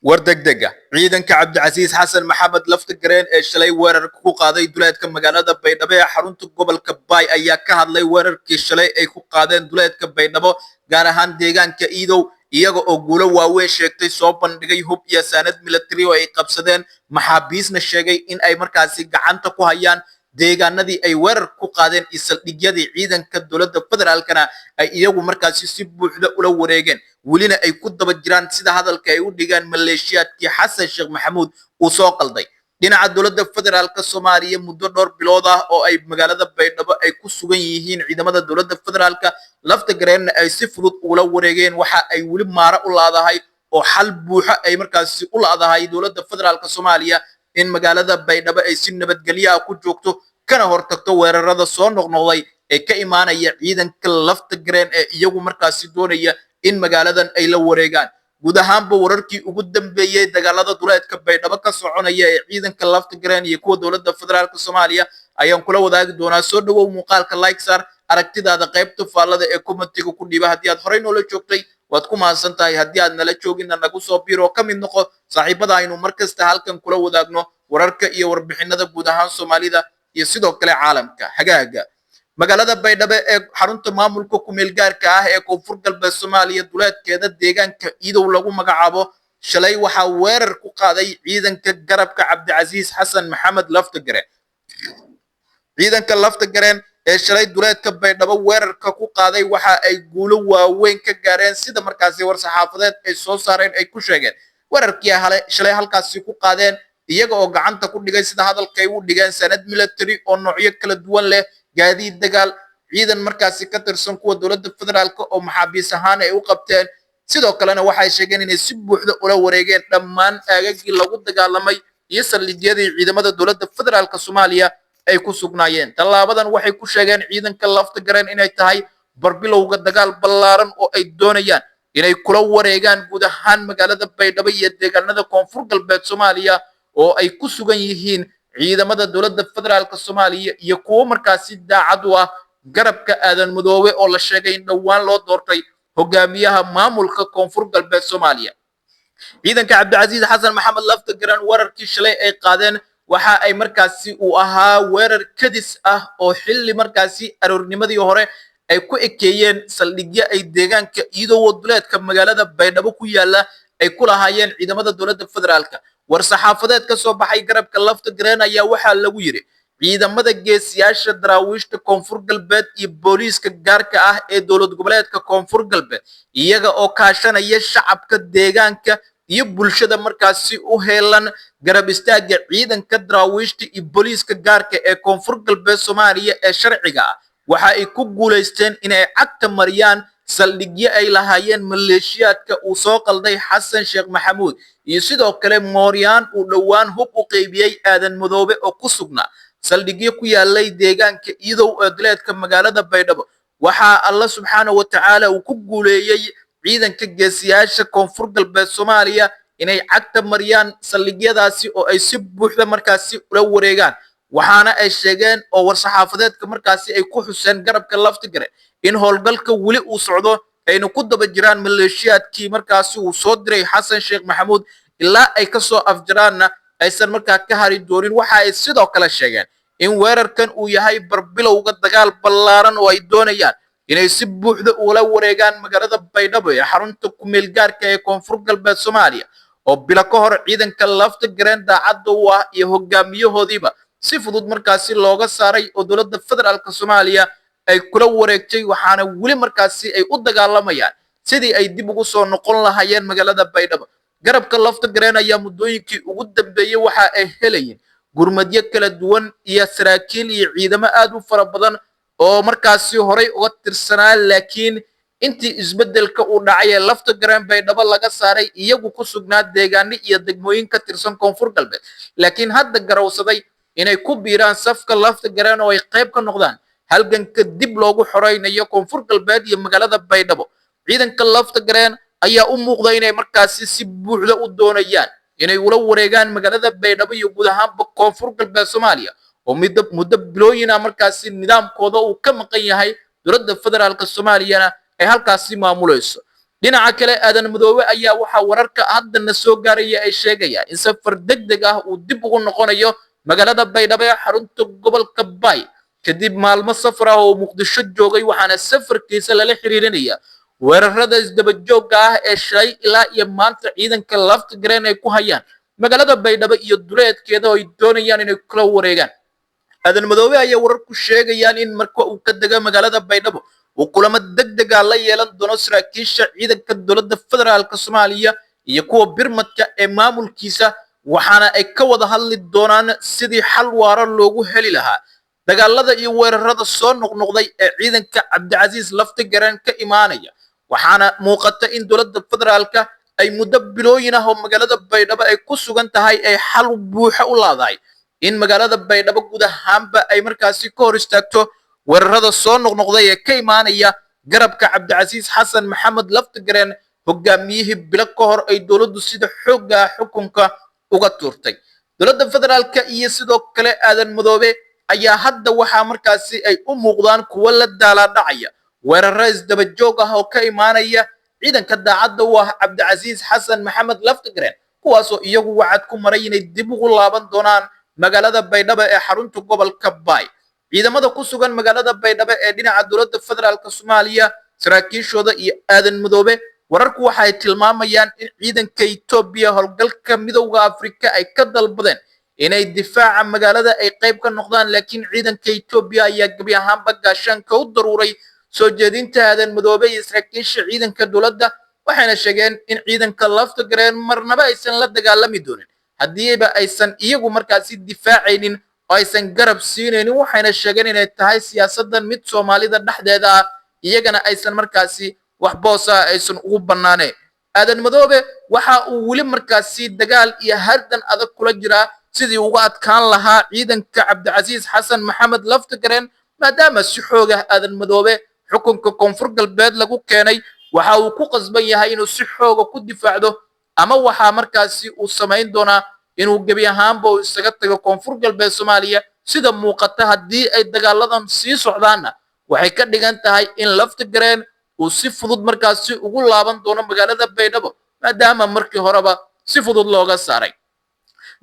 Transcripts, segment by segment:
wardegdega ciidanka Cabdicasiis Xasan Maxamed laftigareen ee shalay weerar ku qaaday duleedka magaalada Baydhabo ee xarunta gobolka Baay ayaa ka hadlay weerarkii shalay ay ku qaadeen duleedka Baydhabo gaar ahaan deegaanka Iidow iyaga oo guulo waaweyn sheegtay soo bandhigay hub iyo saanad military oo ay qabsadeen maxaabiisna sheegay in ay markaasi gacanta ku hayaan deegaanadii ay weerar ku qaadeen isaldhigyadii ciidanka dowladda federaalkana ay iyagu markaasi si buuxda ula wareegeen welina ay ku daba jiraan sida hadalka ay u dhigaan maleeshiyaadkii xasan sheekh maxamuud uu soo qalday dhinaca dowladda federaalka Soomaaliya muddo dhowr bilood ah oo ay magaalada Baydhabo ay ku sugan yihiin ciidamada dowladda federaalka laftigareena ay si fudud ula wareegeen waxa ay weli maara u laadahay oo xal buuxa ay markaasi u laadahay dowladda federaalka Soomaaliya in magaalada Baydhabo ay si nabadgelyo ah ku joogto kana hortagto weerarada soo noqnoqday ee ka imaanaya ciidanka laftigareen ee iyagu markaasi doonaya in magaaladan ay la wareegaan guud ahaanba wararkii ugu dambeeyay dagaalada duleedka Baydhabo ka soconaya ee ciidanka laftigareen iyo kuwa dowladda federaalka Soomaaliya ayaan kula wadaagi doonaa soo dhawow muuqaalka like sar aragtidaada qaybta faallada ee commentiga ku dhiiba haddii aad horey noola joogtay waad ku mahadsan tahay haddii aad nala joogina nagu soo biiro ka mid noqo saaxiibada aynu markasta halkan kula wadaagno wararka iyo warbixinada guud ahaan Soomaalida iyo sidoo kale caalamka hagaaga magaalada Baydhabo ee xarunta maamulka ku meel gaarka ah ee Koonfur Galbeed Soomaaliya duleedkeeda deegaanka Iidow lagu magacaabo shalay waxa weerar ku qaaday ciidanka garabka Cabdicasiis Xasan Maxamed laftigareen ciidanka laftigareen ee shalay duleedka Baydhabo weerarka ku qaaday waxa ay guulo waaweyn ka gaareen sida markaasi war saxaafadeed ay soo saareen ay ku sheegeen weerarkii shalay halkaasi ku qaadeen iyaga oo gacanta ku dhigay sida hadalkay u dhigeen sanad military oo noocyo kala duwan leh gaadiid dagaal ciidan markaasi ka tirsan kuwa dowladda federaalka oo maxaabiis ahaan ay u qabteen sidoo kalena waxay sheegeen inay si buuxda ula wareegeen dhammaan aagagii lagu dagaalamay iyo saldhigyadii ciidamada dowladda federaalka Soomaaliya ay ku sugnaayeen talaabadan waxay ku sheegeen ciidanka laftigareen inay tahay barbilowga dagaal ballaaran oo ay doonayaan inay kula wareegaan guud ahaan magaalada Baydhabo iyo deegaanada Koonfur Galbeed Soomaaliya oo ay ku sugan yihiin ciidamada dowladda federaalka Soomaaliya iyo kuwa markaasi daacad u ah garabka aadan madoobe oo la sheegay in dhawaan loo doortay hogaamiyaha maamulka Koonfur Galbeed Soomaaliya ciidanka Cabdicasiis Xasan Maxamed laftigareen weerarkii shalay ay qaadeen waxa ay markaasi uu ahaa weerar kadis ah oo xilli markaasi aroornimadii hore ay ku ekeeyeen saldhigyo ay deegaanka Iidow duleedka magaalada Baydhabo ku yaala ay ku lahaayeen ciidamada dowladda federaalka war saxaafadeed ka soo baxay garabka laftigareen ayaa waxa lagu yiri ciidamada geesiyaasha daraawiishta Koonfur Galbeed iyo booliiska gaarka ah ee dowlad goboleedka Koonfur Galbeed iyaga oo kaashanaya shacabka deegaanka iyo bulshada markaasi u heelan garab istaaga ciidanka daraawiishta iyo booliiska gaarka ee Koonfur Galbeed Soomaaliya ee sharciga ah waxa ay ku guuleysteen inay cagta mariyaan saldhigyo ay lahaayeen maleeshiyaadka uu soo qalday xasan sheekh maxamuud iyo sidoo kale mooryaan uu dhawaan hub u qaybiyay aadan madoobe oo ku sugnaa saldhigyo ku yaalay deegaanka Iidow ee duleedka magaalada Baydhabo waxa Allah subxaanahu wa ta'ala uu ku guuleeyay ciidanka geesiyaasha Koonfur Galbeed Soomaaliya inay cagta mariyaan saldhigyadaasi oo ay si buuxda markaasi ula wareegaan waxaana ay sheegeen oo war saxaafadeedka markaasi ay ku xuseen garabka laftigareen in howlgalka weli uu socdo ayna ku daba jiraan maleeshiyaadkii markaasi uu soo diray xasan sheekh maxamuud ilaa ay ka soo afjaraanna aysan markaa ka hari doonin waxa ay sidoo kale sheegeen in weerarkan uu yahay barbilowga dagaal ballaaran oo ay doonayaan inay si buuxda ula wareegaan magaalada Baydhabo ee xarunta ku meel gaarka ee Koonfur Galbeed Soomaaliya oo bila ka hor ciidanka laftigareen daacadda u ah iyo hogaamiyahoodiiba si fudud markaasi looga saaray oo dowladda federaalka Soomaaliya ay kula wareegtay waxaana weli markaasi ay u dagaalamayaan sidii ay dib ugu soo noqon lahaayeen magaalada Baydhabo garabka laftigareen ayaa muddooyinkii ugu dambeeyay waxa ay helayeen gurmadyo kala duwan iyo saraakiil iyo ciidamo aad u fara badan oo markaasi horay uga tirsanaa laakiin intii isbedelka uu dhacay ee laftigareen Baydhabo laga saaray iyagu ku sugnaa deegaano iyo degmooyin ka tirsan Koonfur Galbeed laakiin hadda garowsaday inay ku biiraan safka laftigareen oo ay qayb ka noqdaan halganka dib loogu xoreynayo Koonfur Galbeed iyo magaalada Baydhabo ciidanka laftigareen ayaa u muuqday inay markaasi si buuxda u doonayaan inay ula wareegaan magaalada Baydhabo iyo guud ahaanba Koonfur Galbeed Soomaaliya oo muddo bilooyin markaasi nidaamkooda uu ka maqan yahay dowladda federaalka Soomaaliyana ay halkaasi maamulayso dhinaca kale aadan madoobe ayaa waxaa wararka haddana soo gaaraya ay sheegayaan in safar degdeg ah uu dib ugu noqonayo magaalada baydhabo ee xarunta gobolka bay kadib maalmo safar ah oo muqdisho joogay waxaana safarkiisa lala xiriirinaya weerarada isdaba joogga ah ee shalay ilaa iyo maanta ciidanka lafta gareen ay ku hayaan magaalada baydhabo iyo duleedkeeda oo ay doonayaan inay kula wareegaan aadan madoobe ayaa wararku sheegayaan in marka uu ka dega magaalada baydhabo uu kulamo degdeg ah la yeelan doono saraakiisha ciidanka dowladda federaalka Soomaaliya iyo kuwa birmadka ee maamulkiisa waxaana ay ka wada hadli doonaan sidii xal waara loogu heli lahaa dagaalada iyo weerarada soo noqnoqday ee ciidanka Cabdicasiis lafta gareen ka imaanaya waxaana muuqata in dowladda federaalka ay muddo bilooyin ah oo magaalada baydhabo ay ku sugan tahay ay xal buuxa u laadahay in magaalada baydhabo guud ahaanba ay markaasi ka hor istaagto weerarada soo noqnoqday ee ka imaanaya garabka Cabdicasiis Xasan Maxamed lafta gareen hogaamiyihii bilo ka hor ay dowladdu sida xoogga xukunka uga tuurtay dowladda federaalka iyo sidoo kale aadan madoobe ayaa hadda waxaa markaasi ay u muuqdaan kuwa la daala dhacaya weerarada isdaba joog ah oo ka imaanaya ciidanka daacadda u ah Cabdicasiis Xasan Maxamed lafta gareen kuwaasoo iyagu wacad ku maray inay dib ugu laaban doonaan magaalada baydhabo ee xarunta gobolka bay ciidamada ku sugan magaalada baydhabo ee dhinaca dowladda federaalka Soomaaliya saraakiishooda iyo aadan madoobe wararku waxay tilmaamayaan in ciidanka Itoobiya howlgalka midowga Afrika ay ka dalbadeen inay difaaca magaalada ay qayb ka noqdaan laakiin ciidanka Itoobiya ayaa gabi ahaanba gaashaanka u daruuray soo jeedinta aadan madoobe iyo saraakiisha ciidanka dowladda waxayna sheegeen in ciidanka lafta gareen marnaba aysan la dagaalami doonin haddiiba aysan iyagu markaasi difaacaynin oo aysan garab siinaynin waxayna sheegeen inay tahay siyaasadan mid Soomaalida dhexdeeda ah iyagana aysan markaasi wax boos ah aysan ugu banaaneen aadan madoobe waxa uu wali markaasi dagaal iyo hardan adag kula jiraa sidii uga adkaan lahaa ciidanka Cabdicasiis Xasan Maxamed lafta gareen maadaama si xoog ah aadan madoobe xukunka koonfur galbeed lagu keenay waxa uu ku qasban yahay inuu si xoog ah ku difaacdo ama waxa markaasi uu sameyn doonaa inuu gabi ahaanba uu isaga tago koonfur galbeed Soomaaliya sida muuqata haddii ay dagaaladan sii socdaana waxay ka dhigan tahay in lafta gareen uu si fudud markaasi ugu laaban doono magaalada baydhabo maadaama markii horeba si fudud looga saaray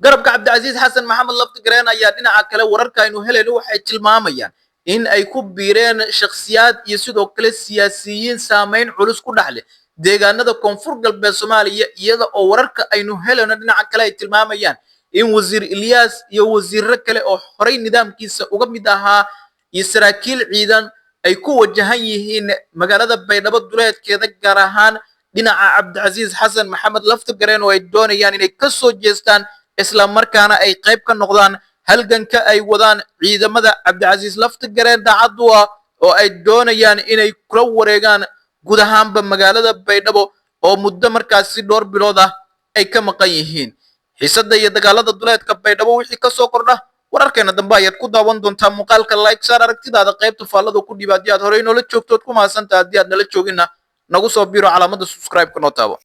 garabka Cabdicasiis Xasan Maxamed lafta gareen ayaa dhinaca kale wararka aynu helayno waxay tilmaamayaan in ay ku biireen shakhsiyaad iyo sidoo kale siyaasiyiin saameyn culus ku dhaxlay deegaanada koonfur galbeed Soomaaliya iyada oo wararka aynu helayno dhinaca kale ay tilmaamayaan in wasiir Ilyas iyo wasiirro kale oo horey nidaamkiisa uga mid ahaa iyo saraakiil ciidan ay ku wajahan yihiin magaalada baydhabo duleedkeeda gaar ahaan dhinaca Cabdicasiis Xasan Maxamed lafta gareen oo ay doonayaan inay ka soo jeestaan isla markaana ay qayb ka noqdaan halganka ay wadaan ciidamada Cabdicasiis lafta gareen daacad u ah oo ay doonayaan inay kula wareegaan guud ahaanba magaalada baydhabo oo muddo markaasi dhowr bilood ah ay ka maqan yihiin xiisada iyo dagaalada duleedka baydhabo wixii ka soo kordha wararkeena dambe ayaad ku daawan doontaa muuqaalka like saar aragtidaada qaybta faallada ku dhib haddii aad horey noola joogtood ku mahadsantahay haddii aad nala joogina nagu soo biro calaamadda subscribe-ka noo taabo